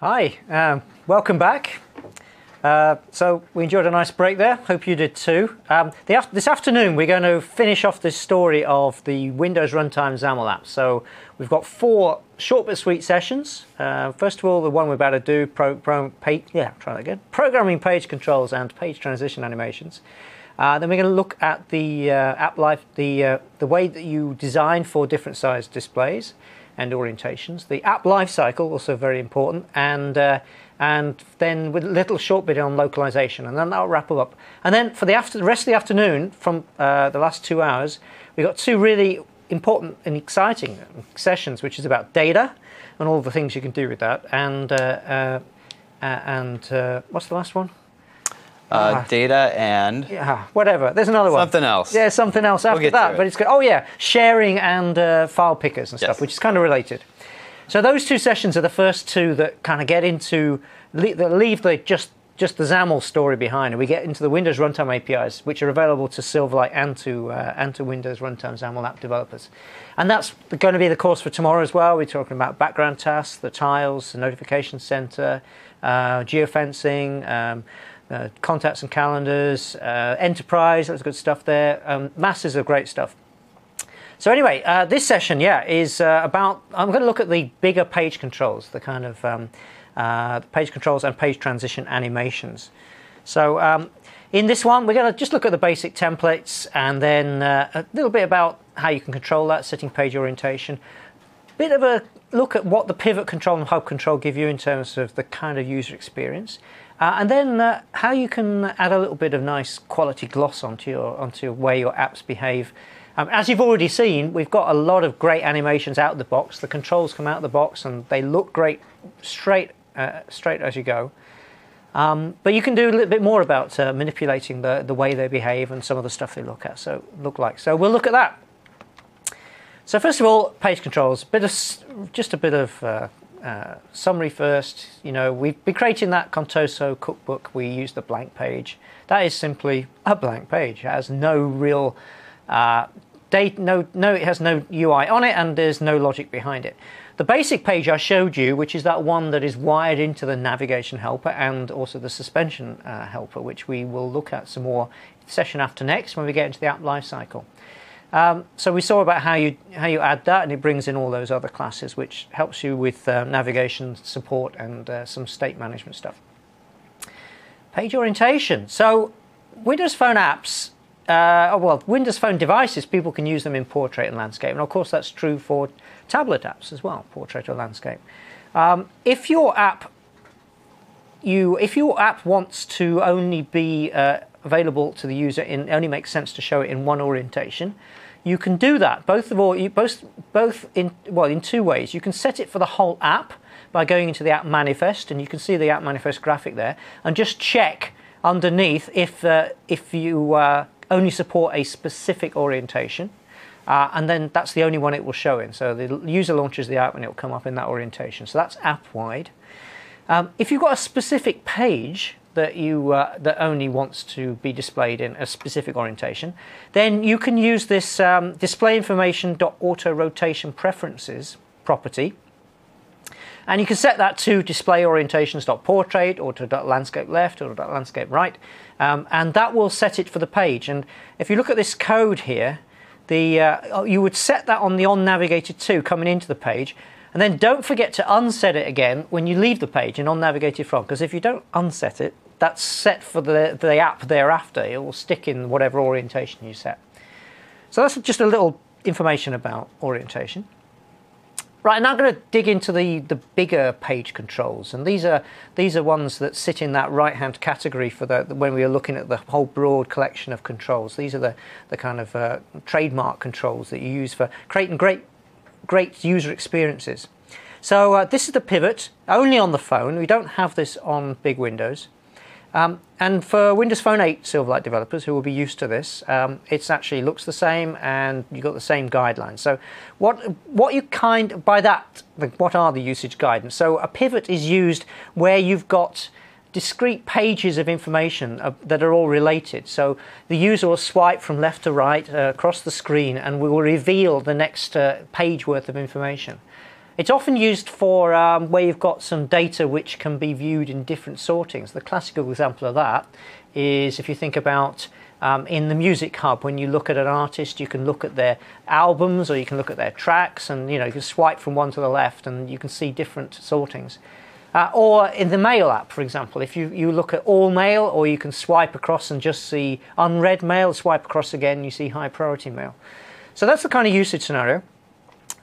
Hi, welcome back. So we enjoyed a nice break there. Hope you did too. This afternoon we're going to finish off this story of the Windows Runtime XAML app. So we've got 4 short but sweet sessions. First of all, the one we're about to do, programming page controls and page transition animations. Then we're going to look at the the way that you design for different size displays and orientations. The app lifecycle, also very important, and then with a little short bit on localization, and then that'll wrap up. And then for the rest of the afternoon, from the last 2 hours, we've got 2 really important and exciting sessions, which is about data and all the things you can do with that, and what's the last one? Data and whatever. There's another one. Something else. Yeah, something else after that. But it's good. Oh yeah, sharing and file pickers and stuff, which is kind of related. So those 2 sessions are the first 2 that kind of get into leave just the XAML story behind, and we get into the Windows Runtime APIs, which are available to Silverlight and to Windows Runtime XAML app developers. And that's going to be the course for tomorrow as well. We're talking about background tasks, the tiles, the notification center, geofencing. Contacts and calendars, enterprise, that's good stuff there. Masses of great stuff. So anyway, this session, is about, I'm going to look at the bigger page controls, the kind of page controls and page transition animations. So in this one, we're going to just look at the basic templates, and then a little bit about how you can control that, setting page orientation. Bit of a look at what the pivot control and hub control give you in terms of the kind of user experience. And then how you can add a little bit of nice quality gloss onto the way your apps behave. As you've already seen, we've got a lot of great animations out of the box. The controls come out of the box and they look great straight as you go. But you can do a little bit more about manipulating the way they behave and some of the stuff they look like. So we'll look at that. So first of all, page controls. Just a bit of summary first. We've been creating that Contoso cookbook. We use the blank page. That is simply a blank page. It has no real data. It has no UI on it, and there's no logic behind it. The basic page I showed you, which is that one that is wired into the navigation helper and also the suspension helper, which we will look at some more session after next when we get into the app lifecycle. So we saw about how you add that, and it brings in all those other classes, which helps you with navigation support and some state management stuff. Page orientation. So Windows Phone apps, Windows Phone devices, people can use them in portrait and landscape, and of course that's true for tablet apps as well, portrait or landscape. If your app wants to only be available to the user, it only makes sense to show it in one orientation. You can do that in 2 ways. You can set it for the whole app by going into the app manifest, and you can see the app manifest graphic there, and just check underneath if you only support a specific orientation, and then that's the only one it will show in. So the user launches the app and it will come up in that orientation. So that's app wide. If you've got a specific page that that only wants to be displayed in a specific orientation, then you can use this display information.auto rotation preferences property, and you can set that to display orientations.portrait or to .landscape left or .landscape right, and that will set it for the page. And if you look at this code here, you would set that on the on-navigated to coming into the page. And then don't forget to unset it again when you leave the page and on-navigated from, because if you don't unset it, that's set for the app thereafter. It will stick in whatever orientation you set. So that's just a little information about orientation. Right, now I'm going to dig into the bigger page controls, and these are ones that sit in that right-hand category for when we are looking at the whole broad collection of controls. These are the kind of trademark controls that you use for creating great user experiences. So this is the pivot, only on the phone. We don't have this on big Windows. And for Windows Phone 8 Silverlight developers who will be used to this, it actually looks the same, and you've got the same guidelines. So what are the usage guidance? So a pivot is used where you've got discrete pages of information that are all related. So the user will swipe from left to right across the screen, and we will reveal the next page worth of information. It's often used for where you've got some data which can be viewed in different sortings. The classical example of that is if you think about in the Music Hub, when you look at an artist, you can look at their albums or you can look at their tracks, and you can swipe from one to the left and you can see different sortings. Or in the Mail app, for example, if you look at all mail, or you can swipe across and just see unread mail, swipe across again, you see high priority mail. So that's the kind of usage scenario.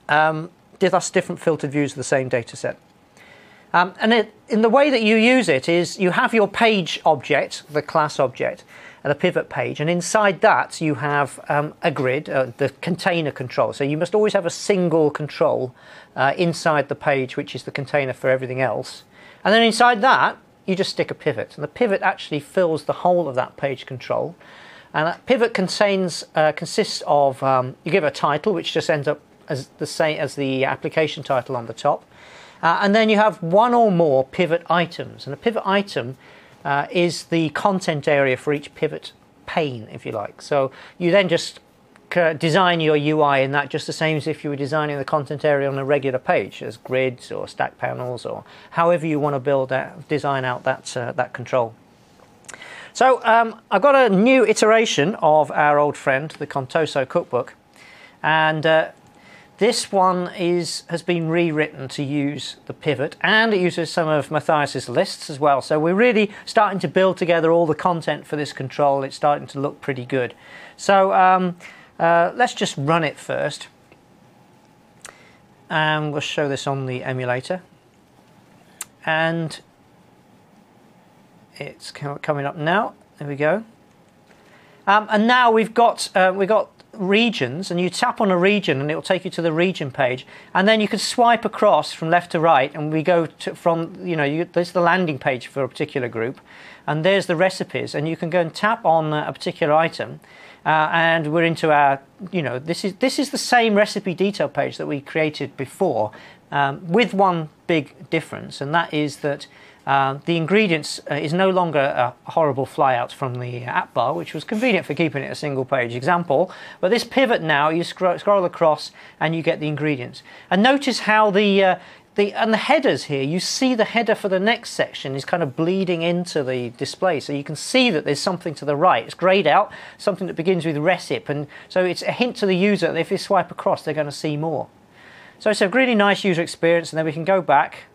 That's different filtered views of the same data set. In the way that you use it is you have your page object, the class object, and a pivot page, and inside that you have a grid, the container control. So you must always have a single control inside the page, which is the container for everything else. And then inside that, you just stick a pivot. And the pivot actually fills the whole of that page control. And that pivot consists of, you give a title, which just ends up as the same as the application title on the top. And then you have one or more pivot items. And a pivot item is the content area for each pivot pane, if you like. So you then just design your UI in that just the same as if you were designing the content area on a regular page, as grids or stack panels or however you want to design out that control. So I've got a new iteration of our old friend, the Contoso Cookbook, and this one has been rewritten to use the pivot, and it uses some of Matthias's lists as well. So we're really starting to build together all the content for this control. It's starting to look pretty good. So let's just run it first. And we'll show this on the emulator. And it's coming up now. There we go. And now we've got regions, and you tap on a region and it will take you to the region page, and then you can swipe across from left to right, and we go from there's the landing page for a particular group, and there's the recipes, and you can go and tap on a particular item, and we're into our this is the same recipe detail page that we created before, with one big difference, and that is that the ingredients is no longer a horrible flyout from the app bar, which was convenient for keeping it a single page example. But this pivot now, you scroll across and you get the ingredients. And notice how the headers here, you see the header for the next section is kind of bleeding into the display. So you can see that there's something to the right. It's grayed out, something that begins with recip. And so it's a hint to the user that if they swipe across, they're going to see more. So it's a really nice user experience, and then we can go back.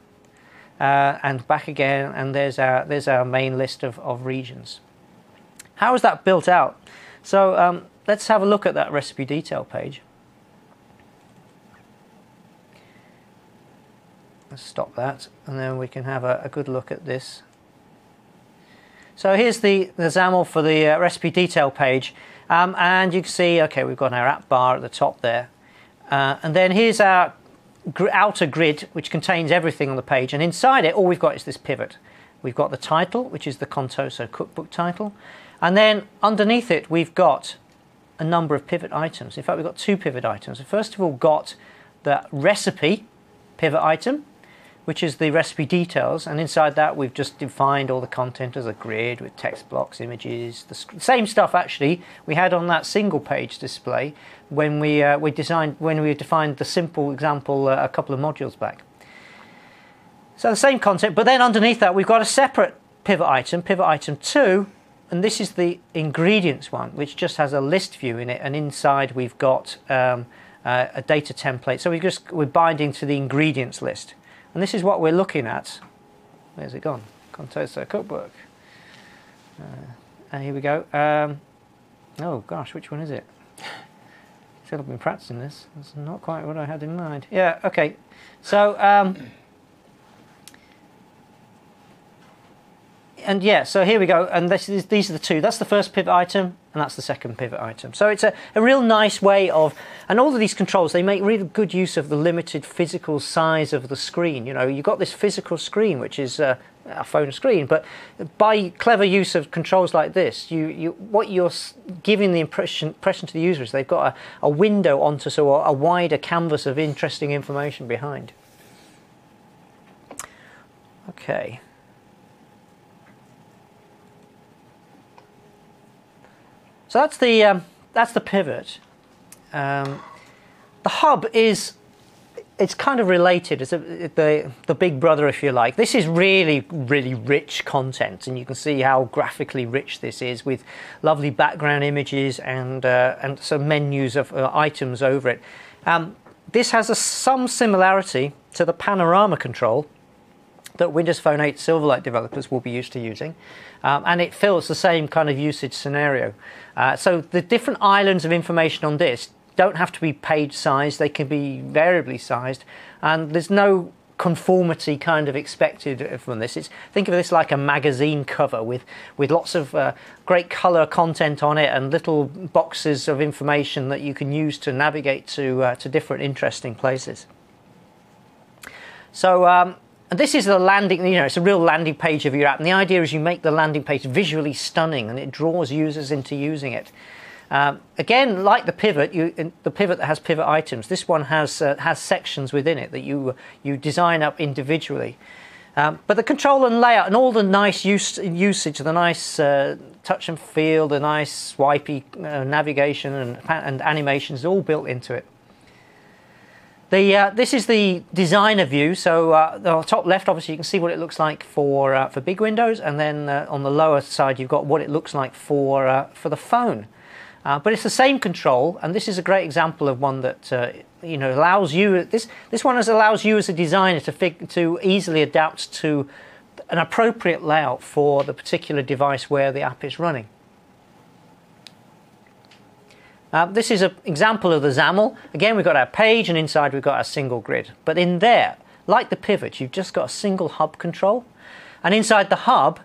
And back again, and there's our main list of regions. How is that built out? So let's have a look at that recipe detail page. Let's stop that, and then we can have a good look at this. So here's the XAML for the recipe detail page, and you can see, okay, we've got our app bar at the top there, and then here's our outer grid, which contains everything on the page, and inside it all we've got is this pivot. We've got the title, which is the Contoso Cookbook title, and then underneath it we've got a number of pivot items. In fact, we've got two pivot items. First of all, got the recipe pivot item, which is the recipe details, and inside that we've just defined all the content as a grid with text blocks, images, the same stuff actually we had on that single page display when we defined the simple example a couple of modules back. So the same content, but then underneath that we've got a separate pivot item 2, and this is the ingredients one, which just has a list view in it, and inside we've got a data template. So we're binding to the ingredients list. And this is what we're looking at. Where's it gone? Contoso Cookbook. And here we go. Oh gosh, which one is it? Still I've been practicing this. That's not quite what I had in mind. Yeah, okay. So, and yeah, so here we go. And these are the two. That's the first pivot item, and that's the second pivot item. So it's a real nice way of, and all of these controls, they make really good use of the limited physical size of the screen. You've got this physical screen, which is a phone screen, but by clever use of controls like this, what you're giving the impression to the user is they've got a window onto a wider canvas of interesting information behind. Okay. So that's the pivot. The hub is it's kind of related. It's the big brother, if you like. This is really, really rich content, and you can see how graphically rich this is, with lovely background images and some menus of items over it. This has some similarity to the panorama control that Windows Phone 8 Silverlight developers will be used to using, and it fills the same kind of usage scenario. So the different islands of information on this don't have to be page sized, they can be variably sized, and there's no conformity kind of expected from this. Think of this like a magazine cover with lots of great color content on it and little boxes of information that you can use to navigate to different interesting places. So and this is the landing, it's a real landing page of your app, and the idea is you make the landing page visually stunning and it draws users into using it. Again, like the pivot that has pivot items, this one has sections within it that you design up individually. But the control and layout and all the nice usage, the nice touch and feel, the nice swipey navigation and animations, all built into it. This is the designer view. So the top left, obviously, you can see what it looks like for big windows, and then on the lower side, you've got what it looks like for the phone. But it's the same control, and this is a great example of one that allows you. This one allows you as a designer to easily adapt to an appropriate layout for the particular device where the app is running. This is an example of the XAML. Again, we've got our page, and inside we've got our single grid. But in there, like the pivot, you've just got a single hub control, and inside the hub.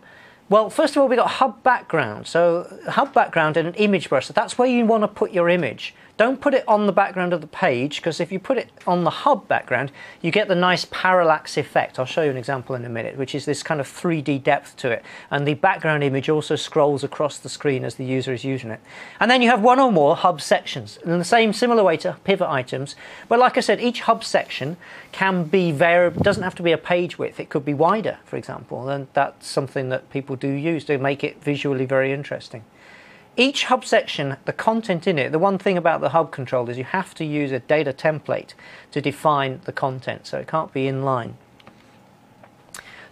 Well, first of all, we've got hub background. So hub background and an image brush. So that's where you want to put your image. Don't put it on the background of the page, because if you put it on the hub background, you get the nice parallax effect. I'll show you an example in a minute, which is this kind of 3D depth to it. And the background image also scrolls across the screen as the user is using it. And then you have one or more hub sections in the similar way to pivot items. But like I said, each hub section can be variable. Doesn't have to be a page width. It could be wider, for example. And that's something that people do use to make it visually very interesting. Each hub section, the content in it, the one thing about the hub control is you have to use a data template to define the content, so it can't be inline.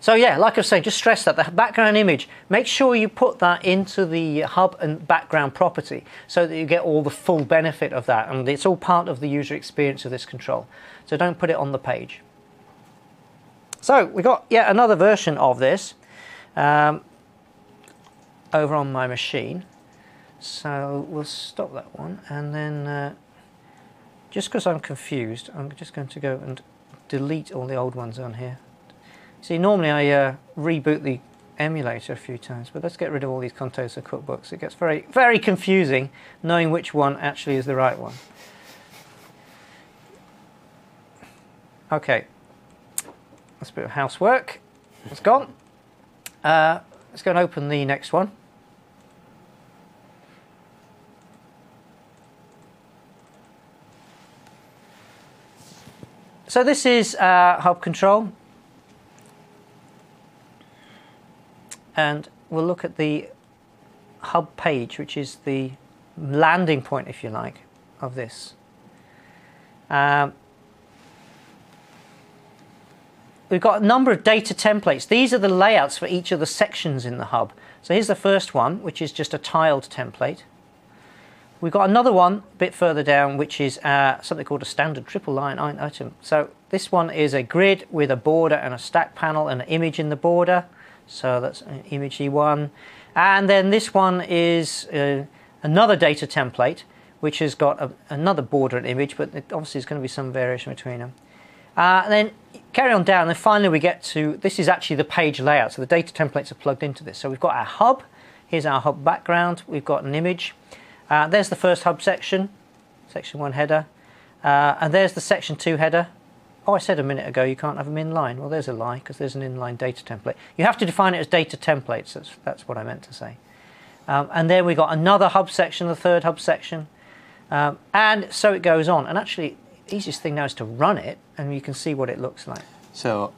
So yeah, like I say, just stress that the background image, make sure you put that into the hub and background property so that you get all the full benefit of that, and it's all part of the user experience of this control. So don't put it on the page. So we got yet another version of this over on my machine. So we'll stop that one, and then just because I'm confused, I'm just going to go and delete all the old ones on here. See, normally I reboot the emulator a few times, but let's get rid of all these Contoso cookbooks. It gets very, very confusing knowing which one actually is the right one. Okay, that's a bit of housework. It's gone. Let's go and open the next one. So this is hub control, and we'll look at the hub page, which is the landing point, if you like, of this. We've got a number of data templates. These are the layouts for each of the sections in the hub. So here's the first one, which is just a tiled template. We've got another one a bit further down, which is something called a standard triple line item. So this one is a grid with a border and a stack panel and an image in the border. So that's an image E1. And then this one is another data template, which has got another border and image, but obviously there's going to be some variation between them. And then carry on down, and finally we get to, this is actually the page layout. So the data templates are plugged into this. So we've got our hub. Here's our hub background. We've got an image. There's the first hub section, section 1 header, and there's the section 2 header. Oh, I said a minute ago you can't have them inline. Well, there's a lie, because there's an inline data template. You have to define it as data templates. That's what I meant to say. And then we got another hub section, the third hub section, and so it goes on. And actually, the easiest thing now is to run it, and you can see what it looks like. So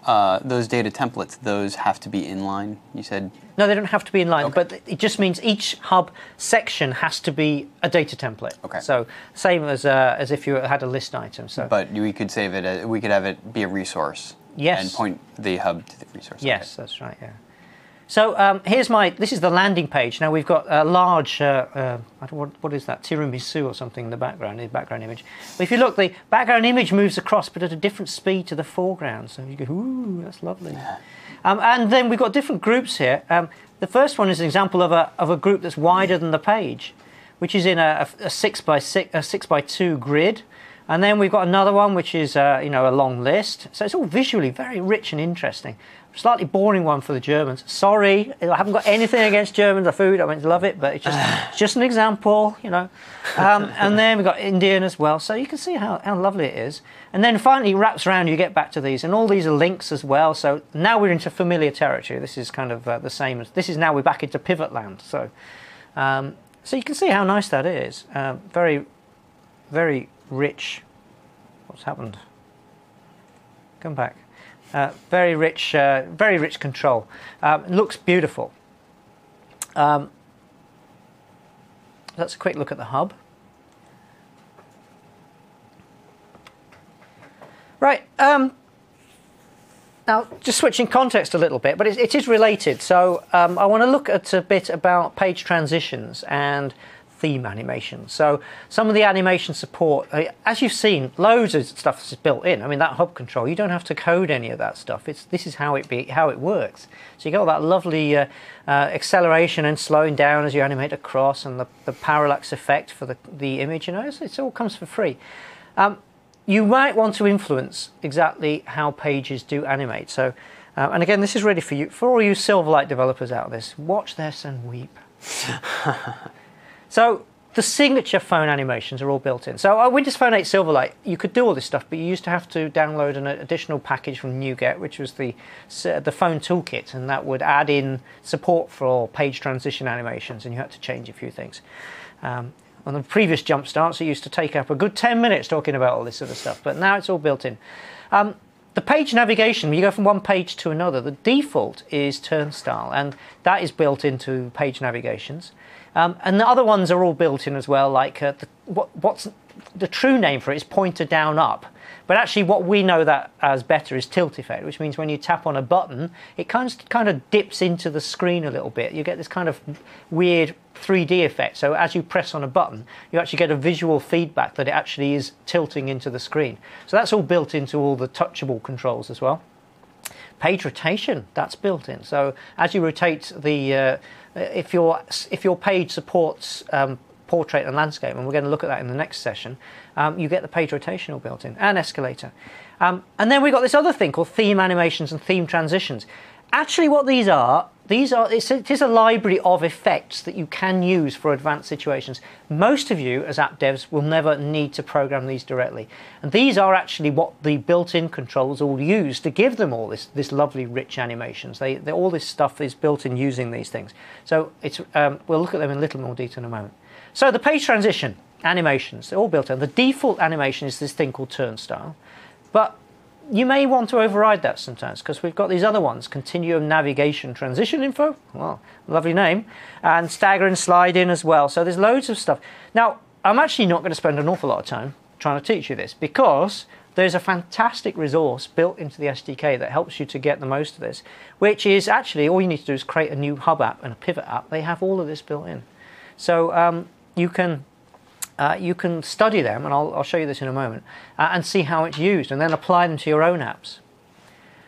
those data templates, those have to be inline, you said? No, they don't have to be inline, Okay. but it just means each hub section has to be a data template. Okay. So same as if you had a list item. So. But we could save it, we could have it be a resource. Yes. And point the hub to the resource. Yes, that's right, yeah. So this is the landing page. Now we've got a large, what is that, tiramisu or something in the background image. But if you look, the background image moves across, but at a different speed to the foreground. So you go, ooh, that's lovely. And then we've got different groups here. The first one is an example of a group that's wider than the page, which is in a 6x2 grid. And then we've got another one, which is a long list. So it's all visually very rich and interesting. Slightly boring one for the Germans. Sorry, I haven't got anything against German food. I mean, love it, but it's just an example, And then we've got Indian as well. So you can see how lovely it is. And then finally, it wraps around. You get back to these, and all these are links as well. So now we're into familiar territory. This is kind of the same as this is now. We're back into pivot land. So, so you can see how nice that is. Very, very rich. What's happened? Come back. Very rich control. Looks beautiful. That's a quick look at the hub. Right. Now, just switching context a little bit, but it is related. So I want to look at a bit about page transitions and theme animation. So some of the animation support, as you've seen, loads of stuff is built in. I mean, that hub control, you don't have to code any of that stuff. This is how it works. So you got all that lovely acceleration and slowing down as you animate across, and the parallax effect for the image. It all comes for free. You might want to influence exactly how pages do animate. So, and again, this is ready for you, for all you Silverlight developers out there. Watch this and weep. So the signature phone animations are all built in. So Windows Phone 8 Silverlight, you could do all this stuff, but you used to have to download an additional package from NuGet, which was the phone toolkit, and that would add in support for page transition animations, and you had to change a few things. On the previous jump starts, it used to take up a good 10 minutes talking about all this sort of stuff, but now it's all built in. The page navigation, when you go from one page to another, the default is turnstile, and that is built into page navigations. And the other ones are all built in as well, like what's the true name for it is pointer down up. But actually what we know that as better is tilt effect, which means when you tap on a button, it kind of dips into the screen a little bit. You get this kind of weird 3D effect. So as you press on a button, you actually get a visual feedback that it actually is tilting into the screen. So that's all built into all the touchable controls as well. Page rotation, that's built in. So as you rotate the, if your page supports portrait and landscape, and we're going to look at that in the next session, you get the page rotation all built in, and escalator. And then we've got this other thing called theme animations and theme transitions. Actually what these are, it is a library of effects that you can use for advanced situations. Most of you as app devs will never need to program these directly. And these are actually what the built-in controls all use to give them all this lovely rich animations. All this stuff is built in using these things. So we'll look at them in a little more detail in a moment. So the page transition animations, they're all built in. The default animation is this thing called turnstile. But you may want to override that sometimes because we've got these other ones, continuum navigation transition info, well, lovely name, and stagger and slide in as well. So there's loads of stuff. Now, I'm actually not going to spend an awful lot of time trying to teach you this because there's a fantastic resource built into the SDK that helps you to get the most of this, which is actually all you need to do is create a new hub app and a pivot app. They have all of this built in. So you can study them, and I'll show you this in a moment, and see how it's used, and then apply them to your own apps.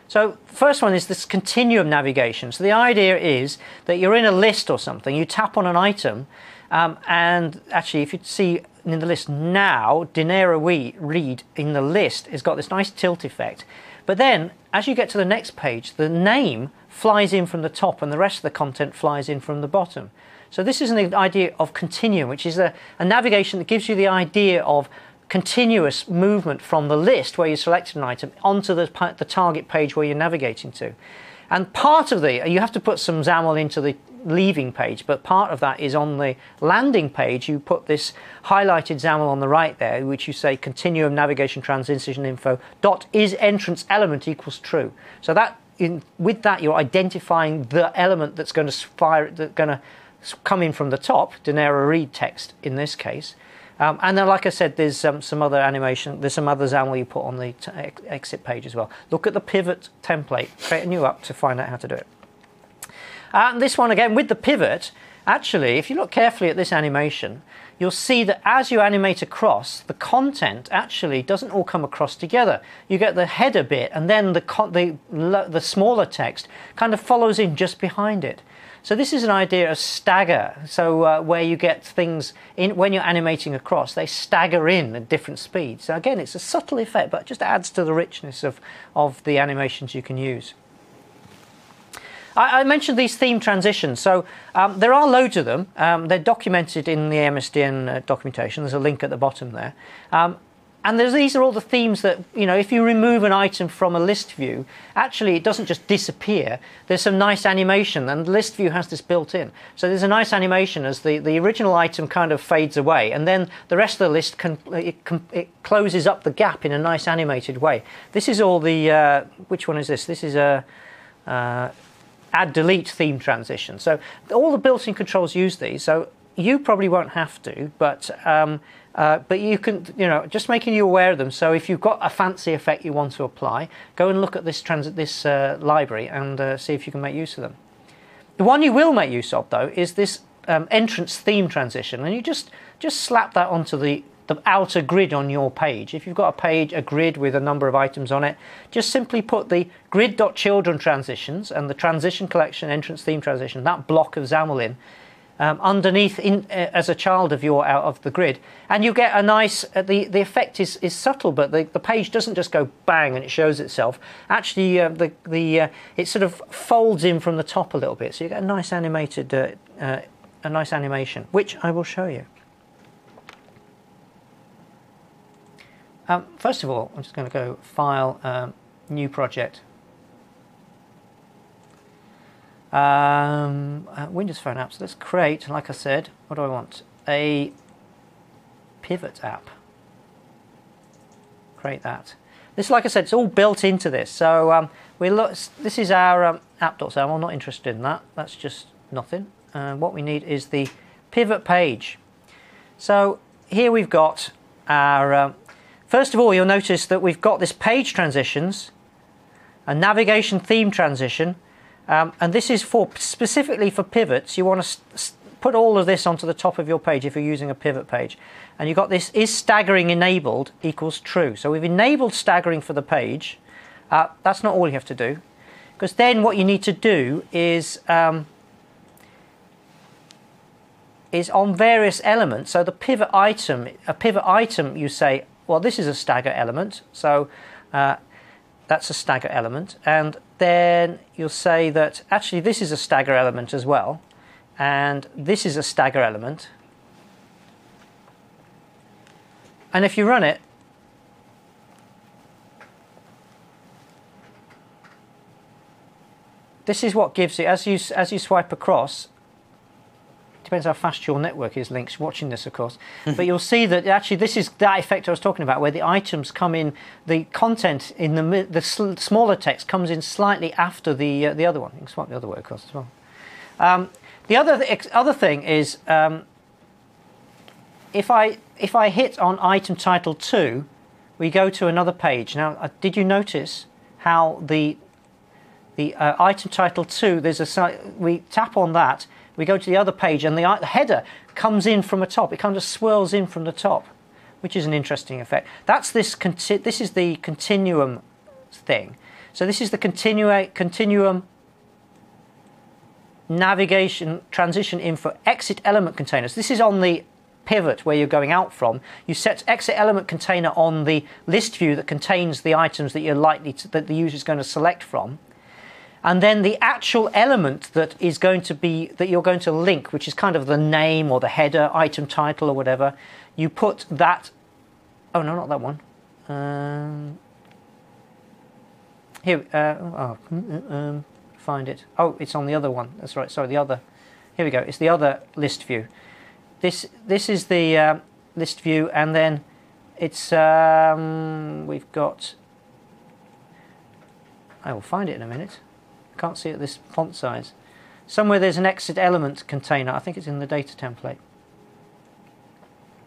So the first one is this continuum navigation. So the idea is that you're in a list or something, you tap on an item, and actually if you see in the list now, Dinero Read in the list has got this nice tilt effect. But then, as you get to the next page, the name flies in from the top and the rest of the content flies in from the bottom. So this is an idea of continuum, which is a navigation that gives you the idea of continuous movement from the list where you selected an item onto the target page where you're navigating to. And part of you have to put some XAML into the leaving page, but part of that is on the landing page. You put this highlighted XAML on the right there, which you say continuum navigation transition info dot is entrance element equals true. So that with that you're identifying the element that's going to come in from the top, Donera read text in this case. And then, like I said, there's some other animation. There's some other XAML you put on the exit page as well. Look at the pivot template. Create a new app to find out how to do it. And this one again with the pivot. Actually, if you look carefully at this animation, you'll see that as you animate across, the content actually doesn't all come across together. You get the header bit, and then the smaller text kind of follows in just behind it. So this is an idea of stagger. So where you get things in when you're animating across, they stagger in at different speeds. So again, it's a subtle effect, but it just adds to the richness of the animations you can use. I mentioned these theme transitions. So there are loads of them. They're documented in the MSDN documentation. There's a link at the bottom there. And these are all the themes that, if you remove an item from a list view, actually it doesn't just disappear. There's some nice animation, and the list view has this built in. So there's a nice animation as the original item kind of fades away, and then the rest of the list it closes up the gap in a nice animated way. This is all the which one is this? This is a add delete theme transition. So all the built-in controls use these. So you probably won't have to, but you can, just making you aware of them. So if you've got a fancy effect you want to apply, go and look at this library and see if you can make use of them. The one you will make use of, though, is this entrance theme transition, and you just slap that onto the outer grid on your page. If you've got a grid with a number of items on it, just simply put the grid.children transitions and the transition collection entrance theme transition, that block of XAML in, underneath as a child of of the grid, and you get a nice the effect is subtle, but the page doesn't just go bang and it shows itself. Actually it sort of folds in from the top a little bit, so you get a nice animated a nice animation, which I will show you. First of all, I'm just going to go File, New Project. Windows Phone apps. Let's create, like I said, what do I want? A pivot app. Create that. This, like I said, it's all built into this. So this is our app.xaml. I'm not interested in that. That's just nothing. What we need is the pivot page. So here we've got our. First of all, you'll notice that we've got this page transitions, a navigation theme transition. And this is specifically for pivots. You want to put all of this onto the top of your page if you're using a pivot page. And you've got this is staggering enabled equals true. So we've enabled staggering for the page. That's not all you have to do. Because then what you need to do is on various elements. So the pivot item, you say, well, this is a stagger element. So that's a stagger element. And then you'll say that actually this is a stagger element as well, and this is a stagger element. And if you run it, this is what gives it, as you swipe across. Depends how fast your network is, Links, watching this, of course. But you'll see that actually this is that effect I was talking about, where the items come in, the content in the smaller text comes in slightly after the other one. You can swipe the other way across as well. The other thing is if I hit on item title 2, we go to another page. Now, did you notice how the item title 2? We tap on that. We go to the other page, and the header comes in from the top. It kind of swirls in from the top, which is an interesting effect. That's this is the continuum thing. So this is the continuum navigation transition info exit element containers. This is on the pivot where you're going out from. You set exit element container on the list view that contains the items that that the user is going to select from. And then the actual element that you're going to link, which is kind of the name or the header, item title or whatever, you put that. Oh no, not that one. Here, find it. Oh, it's on the other one. That's right. Sorry, the other. Here we go. It's the other list view. This is the list view, and then it's we've got. I will find it in a minute. I can't see it this font size. Somewhere there's an exit element container. I think it's in the data template.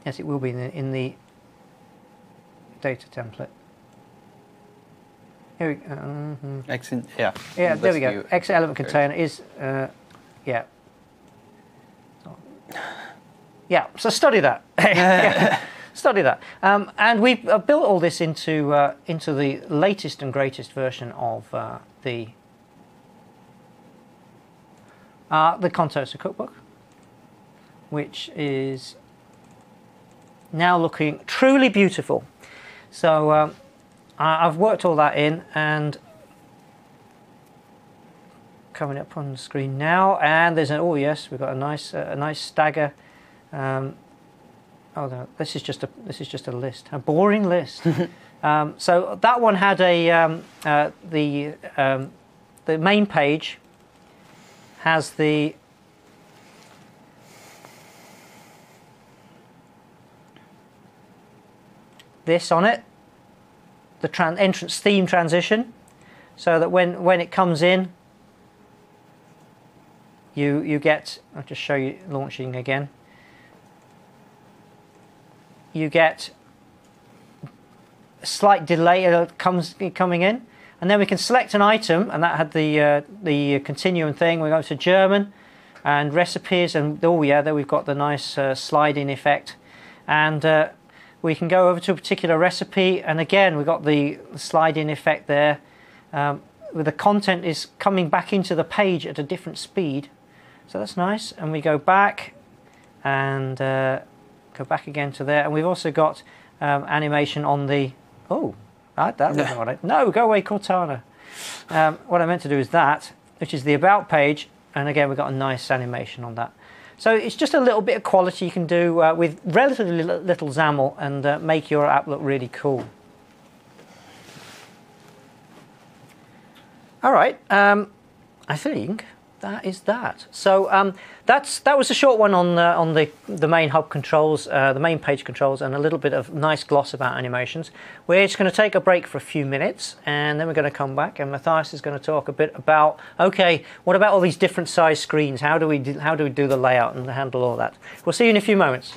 Yes, it will be in the data template. Here we go. Exit, yeah. Yeah, there we go. View. Exit element container is, yeah. Yeah, so study that. Yeah, study that. And we've built all this into the latest and greatest version of the Contoso Cookbook, which is now looking truly beautiful. So I've worked all that in, and coming up on the screen now. And there's an, oh yes, we've got a nice stagger. Oh no, this is just a list, a boring list. So that one had the main page has the this on it, the entrance theme transition, so that when it comes in, you get. I'll just show you launching again. You get a slight delay coming in, and then we can select an item, and that had the continuum thing. We go to German and recipes, and oh yeah, there we've got the nice sliding effect, and we can go over to a particular recipe, and again we've got the sliding effect there, where the content is coming back into the page at a different speed, so that's nice. And we go back and go back again to there, and we've also got animation on the that wasn't what no, go away Cortana. What I meant to do is that, which is the about page, and again we've got a nice animation on that. So it's just a little bit of quality you can do with relatively little XAML, and make your app look really cool. All right, I think that is that. So that was a short one on the main hub controls, the main page controls, and a little bit of nice gloss about animations. We're just going to take a break for a few minutes, and then we're going to come back, and Matthias is going to talk a bit about, okay, what about all these different size screens? How do we do the layout and handle all that? We'll see you in a few moments.